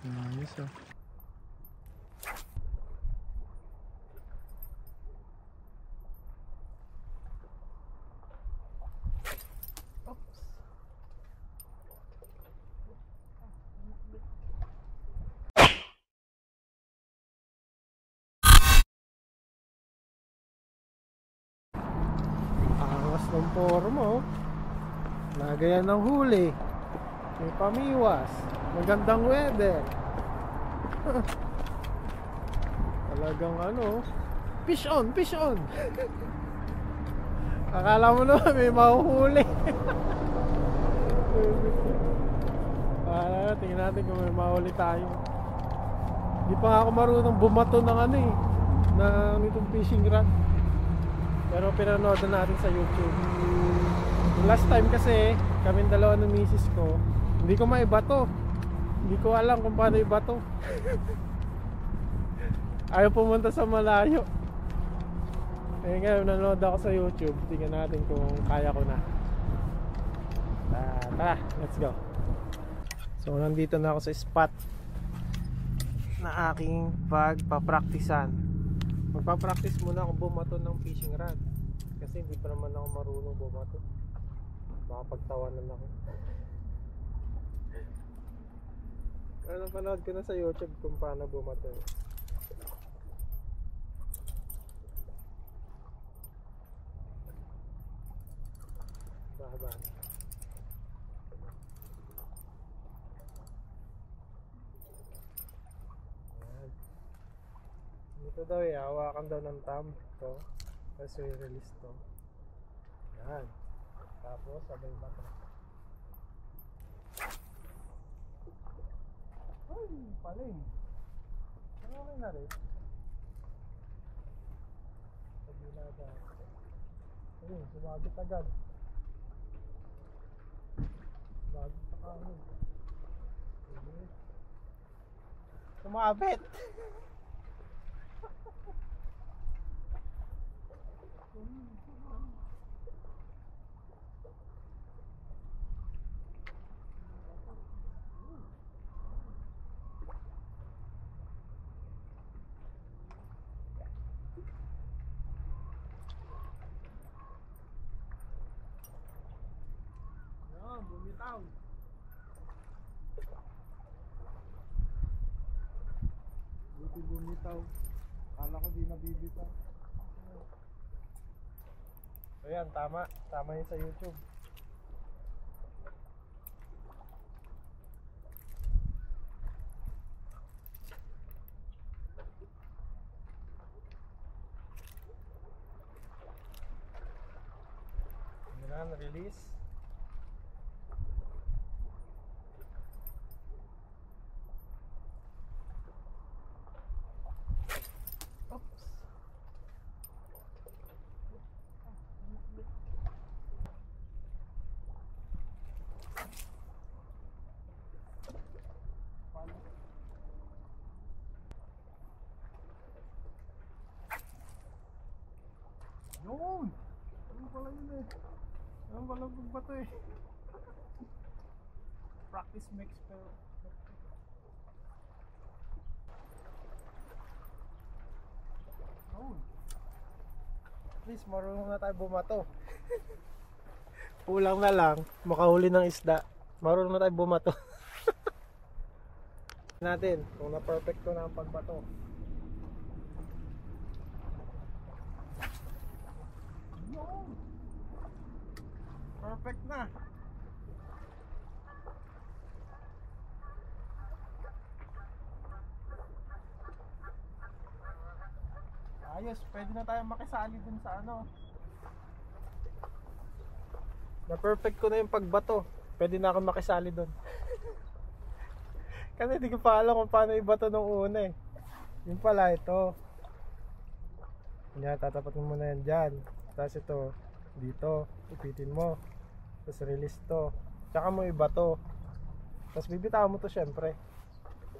Ayos ah. Angas ng forma oh. Lagayan ng huli. May pamiwas. Magandang weather. Talagang ano, fish on, fish on. Akala mo naman may mahuhuli. Tingnan natin kung may mahuli tayo. Hindi pa nga ako marunong bumato ng ano eh, ng itong fishing rod. Pero pinanood na natin sa YouTube. Last time kasi kaming dalawa ng misis ko, hindi ko maibato. Hindi ko alam kung paano ibato. Ayaw pumunta sa malayo. Eh ngayon nanood ako sa YouTube. Tingnan natin kung kaya ko na. Tara, let's go. So nandito na ako sa spot na aking pagpapraktisan. Magpapractice muna ako bumato ng fishing rod. Kasi hindi pa naman ako marunong bumato. Makapagtawanan ako. Pero napanood ko na sa YouTube kung paano bumato. Bahaba. Ito daw eh, hawakan daw ng thumb to. Tapos i-release to. Yan. Tapos sabay bato. Ay, paling. Ano may na rin? Sabi na agad. Ayun, sumagit agad. Sumagit sa kanin. Sumabit! Bumitaw. Buti bumitaw. Kala ko di nabibitaw. So yan, tama. Tama yun sa YouTube. Yun na, na-release. Yun! Ano pala yun eh? Ano pala pagbato eh? Practice makes perfect. Yun! At least marunong na tayo bumato. Kulang na lang, makahuli ng isda. Marunong na tayo bumato. Natin kung na-perfect ko na ang pagbato. Perfect na. Ayos, pwede na tayo makisali dun sa ano. Na-perfect ko na yung pagbato. Pwede na ako makisali dun. Kasi hindi ko pa alam kung paano ibato nung una eh. Yung pala ito. Yan, tatapat mo muna yan dyan. Tapos ito, dito, ipitin mo. Tapos release to. Tsaka mo ibato. Tapos bibitaw mo to syempre.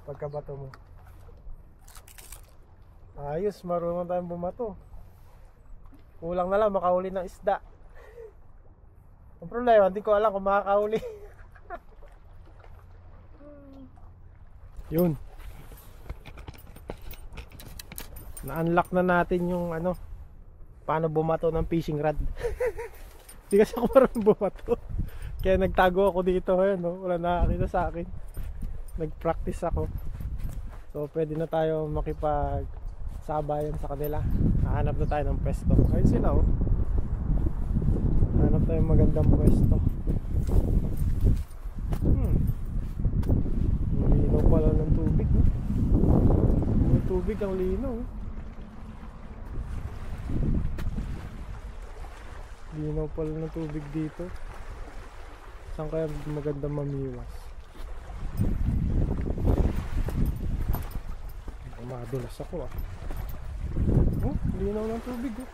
Pagkabato mo. Ayos, marunong tayong bumato. Kulang na lang makahuli ng isda. Ang problema, hindi ko alam kung makakahuli. Yun. Na-unlock na natin yung ano, paano bumato ng fishing rod. Hindi kasi ako marunong bumato. Kaya nagtago ako dito ngayon, no? Wala nakakita sa akin. Nag-practice ako. So pwede na tayo makipag-sabayan sa kanila. Hahanap na tayo ng pwesto. Ayun sila, oh. Hanap tayo magandang pwesto. Linaw pala ng tubig, no? Yung tubig ang linaw, oh. Linaw pala ng tubig dito. Saan kaya magandang mamiwas? Madulas ako, ah. Oh, linaw ng tubig, oh.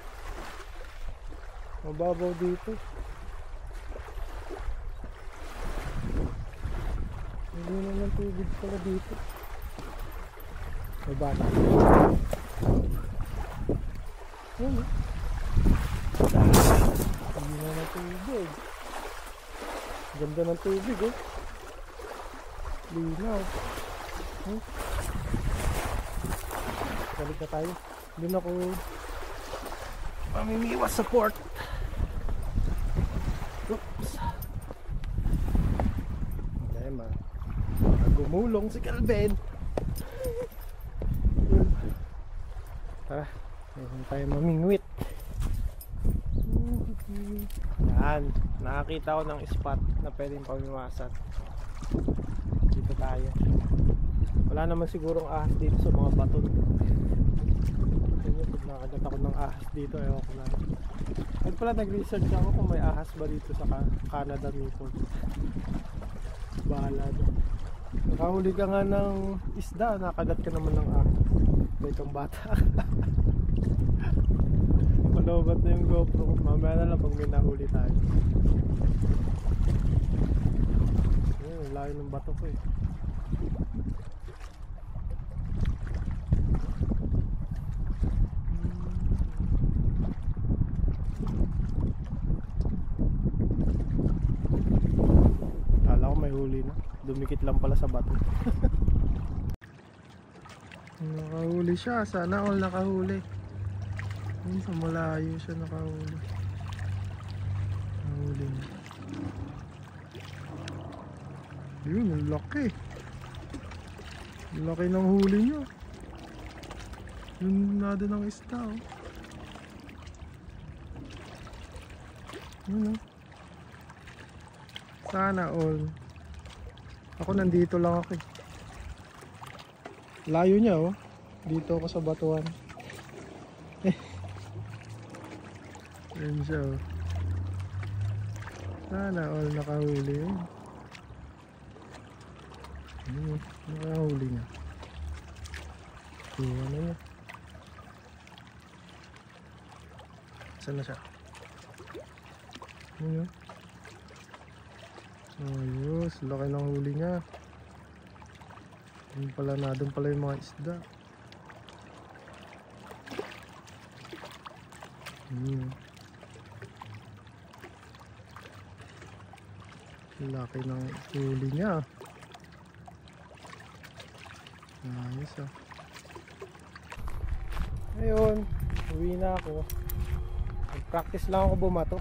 Mababaw dito. Linaw ng tubig pala dito. Mabata. Yun, oh. Linaw ng tubig. Ganda ng tubig, oh. Linaw. Balik na tayo. Doon ako mamimiwas sa port. Oops. Dahil gumulong si Calvin. Tara, mayroon tayo mamingwit. Yan, nakakita ko ng spot na pwedeng pamiwasan. Dito tayo. Wala naman sigurong ahas dito sa mga bato. Pag nakagat ako ng ahas dito, ewan ko na. At pala nag-research ako kung may ahas ba dito sa Canada Maple. Bahala doon. Nakahuli ka nga ng isda, nakagat ka naman ng ahas. May kang bata. Malobat na yung GoPro. Mamaya na lang pag may nahuli tayo. Ayun, layo ng bato ko, eh. Huli na. Dumikit lang pala sa bato. Nakahuli siya. Sana all nakahuli. Yun, sa malayo siya nakahuli. Nakahuli niya. Yun, ang laki. Ang laki ng huli niya. Yun nado ng isda, oh. Yun, oh. Sana all. Ako nandito lang ako, eh. Layo niya, oh. Dito ako sa batuan. Yan siya, oh. Sana all nakahuli, eh. Nakahuli niya. Kuha na niya. Saan na siya? Yan, oh. Ayos, laki ng huli niya. Doon pala na, doon pala yung mga isda. Laki ng huli niya. Ayos, ah. Ayun, uwi na ako. Nag-practice lang ako bumato.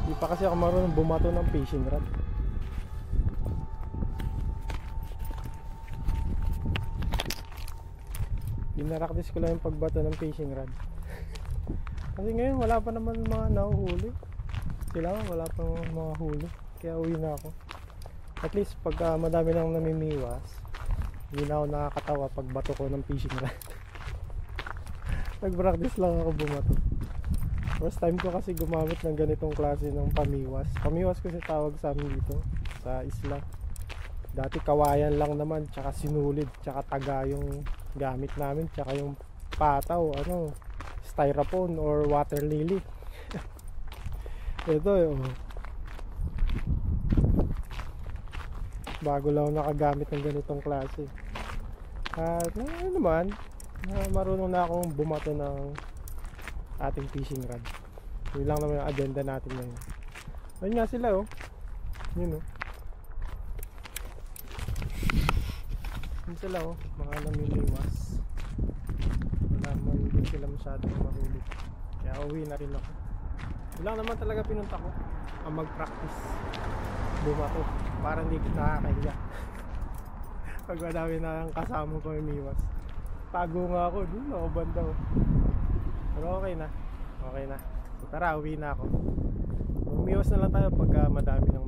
Hindi pa kasi ako marunong bumato ng fishing rod. Pinaraktis ko lang yung pagbato ng fishing rod. Kasi ngayon wala pa naman mga nahuhuli. Sila wala pa mga huli. Kaya uwi na ako. At least pag madami nang namimiwas, hindi na ako nakakatawa pag bato ko ng fishing rod. Nag-practice lang ako bumato. First time ko kasi gumamit ng ganitong klase ng pamiwas. Pamiwas kasi tawag sa amin dito sa isla. Dati kawayan lang naman, tsaka sinulid, tsaka taga yung gamit namin, tsaka yung pataw, ano, styrofoam or water lily. Ito, oh. Bago lang nakagamit ng ganitong klase. At ano naman, marunong na akong bumato ng ating fishing rod. Yun lang naman yung agenda natin ngayon. Ayun nga sila, oh. Yun, oh. Yun sila oh, mga namimiwas. Wala man din sila masyadong mahuli. Kaya uwi na rin ako. Yun lang naman talaga pinunta ko, ang mag-practice bumato para hindi nakakahiya. Pag madami na ang kasama ko umiwas, tago nga ako dun, ako banda oh. Pero okay na, okay na. So tara, uwi na ako. Umiwas na lang tayo pagka madami ng